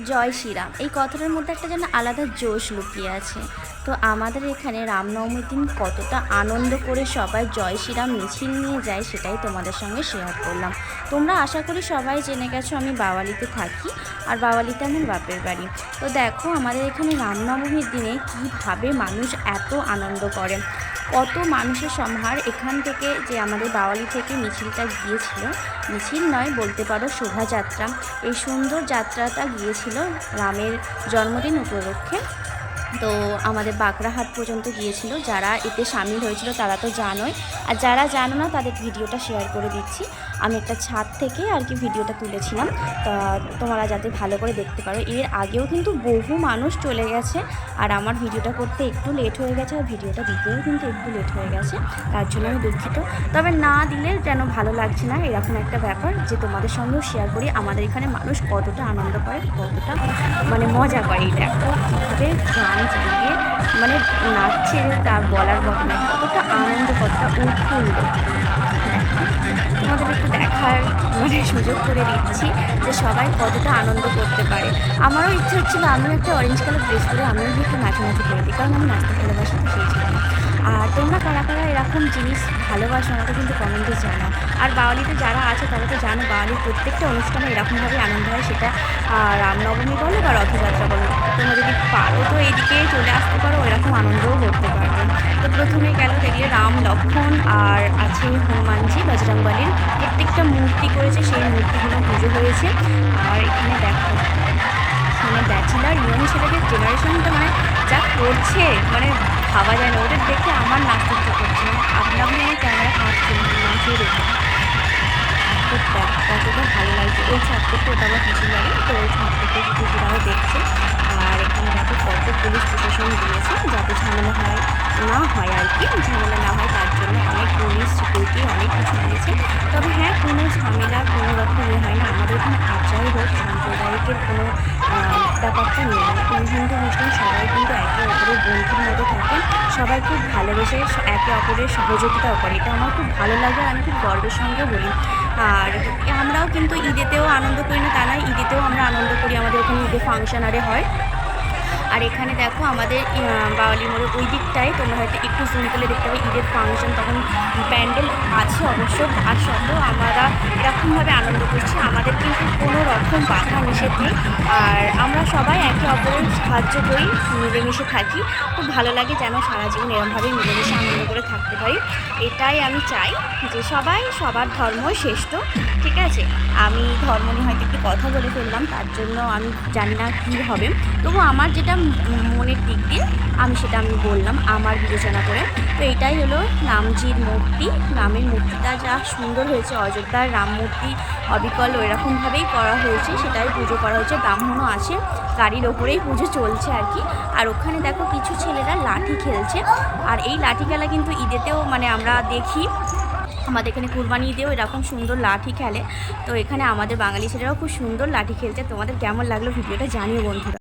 জয় শ্রীরাম এই কথাটার মধ্যে একটা যেন আলাদা জোশ লুকিয়ে আছে। তো আমাদের এখানে রামনবমীর দিন কতটা আনন্দ করে সবাই জয় শ্রীরাম মিছিল নিয়ে যায় সেটাই তোমাদের সঙ্গে শেয়ার করলাম। তোমরা আশা করি সবাই জেনে গেছো আমি বাওয়ালিতে থাকি, আর বাওয়ালিতে আমার বাপের বাড়ি। তো দেখো আমাদের এখানে রামনবমীর দিনে কীভাবে মানুষ এত আনন্দ করে, কত মানুষের সমাহার। এখান থেকে যে আমাদের বাওয়ালি থেকে মিছিলটা গিয়েছিল, মিছিল নয় বলতে পারো শোভাযাত্রা, এই সুন্দর যাত্রাটা গিয়েছিল রামের জন্মদিন উপলক্ষে। তো আমাদের বাঁকড়াহাট পর্যন্ত গিয়েছিল। যারা এতে সামিল হয়েছিল তারা তো জানোই, আর যারা জানো না তাদের ভিডিওটা শেয়ার করে দিচ্ছি। আমি একটা ছাদ থেকে আর কি ভিডিওটা তুলেছিলাম, তা তোমরা যাতে ভালো করে দেখতে পারো। এর আগেও কিন্তু বহু মানুষ চলে গেছে, আর আমার ভিডিওটা করতে একটু লেট হয়ে গেছে, আর ভিডিওটা দিতেও কিন্তু একটু লেট হয়ে গেছে, তার জন্য আমি দুঃখিত। তবে না দিলে যেন ভালো লাগছে না, এরকম একটা ব্যাপার যে তোমাদের সঙ্গেও শেয়ার করি আমাদের এখানে মানুষ কতটা আনন্দ করে, কতটা মানে মজা করে। এই দেখো কীভাবে গান চালিয়ে মানে নাচছে, তা বলার মতো না, কতটা আনন্দ, কতটা উৎফুল্ল। তোমাদের একটু দেখার মানে সুযোগ করে দিচ্ছি যে সবাই কতটা আনন্দ করতে পারে। আমারও ইচ্ছে হচ্ছিলো আমিও একটা অরেঞ্জ কালার ড্রেস পরে আমিও গিয়ে একটু নাচানাচি করে দিই, কারণ আমি নাচতে ভালোবাসি, তো সেই জন্য। আর তোমরা কারা কারা এরকম জিনিস ভালোবাসো আমাকে কিন্তু কমেন্টে জানাও। আর বাওয়ালিতে যারা আছে তারা তো জানো বাওয়ালির প্রত্যেকটা অনুষ্ঠানে এরকমভাবে আনন্দ হয়, সেটা রামনবমী বলো বা রথযাত্রা বলো। তোমরা যদি পারো তো এইদিকে চলে আসতে পারো, এরকম আনন্দও করতে পারবে। তো প্রথমে গেল দেখলে রাম লক্ষ্মণ আর আছে হনুমানজি বজরংবলীর প্রত্যেকটা মূর্তি করেছে, সেই মূর্তিগুলো পুজো হয়েছে। আর এখানে দেখো মানে ব্যাচেলার ইয়ং ছেলেদের জেনারেশনটা মানে যা করছে মানে ভাবা যায় না, ওদের দেখে আমার নাচতে ইচ্ছে করছে, মানে আপনা আপনি আমার ক্যামেরা কাঁপছে নাচিয়ে দেখে। তো দেখো কতটা ভালো লাগছে। ওই ছাদ থেকে ওটা আমার কিছু লাগে, তো ওই ছাদ থেকে কিছুরাও দেখছে। আর এখানে দেখো কত পুলিশ প্রশাসন দিয়েছে যাতে ঝামেলা না হয় আর কি, ঝামেলা না হয় তার জন্য অনেক পুলিশ সিকিউরিটি অনেক কিছু দিয়েছে। তবে হ্যাঁ, কোনো ঝামেলা কোনো রকম হয় না আমাদের এখানে। আচাই হোক সাম্প্রদায়িকের কোনো ব্যাপারটা নেই, হিন্দু মুসলিম সবাই কিন্তু একে অপরের বন্ধুর মতো থাকে, সবাই খুব ভালোবেসে একে অপরের সহযোগিতাও করে। এটা আমার খুব ভালো লাগে, আর আমি খুব গর্বের সঙ্গে বলি। আর আমরাও কিন্তু ঈদেতেও আনন্দ করি না তা নয়, ঈদেতেও আমরা আনন্দ করি, আমাদের এখানে ঈদে ফাংশন আরে হয়। আর এখানে দেখো আমাদের বাওয়ালি মোড়ের ওই দিকটায় তোমরা হয়তো একটু জুম করলে দেখতে পাবে ঈদের ফাংশন, তখন প্যান্ডেল আছে অবশ্য, তার সত্ত্বেও আমরা এরকমভাবে আনন্দ করছি। আমাদের কিন্তু কোনো রকম বাধা নিষেধ নেই, আর আমরা সবাই একে অপরের সাহায্য করি, মিলেমিশে থাকি। খুব ভালো লাগে যেন সারা জীবন এরমভাবেই মিলেমিশে আনন্দ করে থাকতে পারি। এটাই আমি চাই যে সবাই সবার ধর্মই শ্রেষ্ঠ, ঠিক আছে। আমি ধর্ম নিয়ে হয়তো একটু কথা বলে ফেললাম, তার জন্য আমি জানি না কী হবে, তবু আমার যেটা মনের দিক দিয়ে আমি সেটা আমি বললাম আমার বিবেচনা করে। তো এটাই হলো রামজির মূর্তি, রামের মূর্তিটা যা সুন্দর হয়েছে, অযোধ্যার রাম মূর্তি অবিকল ওইরকমভাবেই করা হয়েছে, সেটাই পুজো করা হয়েছে। ব্রাহ্মণও আছে, গাড়ির ওপরেই পুজো চলছে আর কি। আর ওখানে দেখো কিছু ছেলেরা লাঠি খেলছে, আর এই লাঠি খেলা কিন্তু ঈদেতেও মানে আমরা দেখি, আমাদের এখানে কুরবানি ঈদেও এরকম সুন্দর লাঠি খেলে। তো এখানে আমাদের বাঙালি ছেলেরাও খুব সুন্দর লাঠি খেলছে। তোমাদের কেমন লাগলো ভিডিওটা জানিও বন্ধুরা।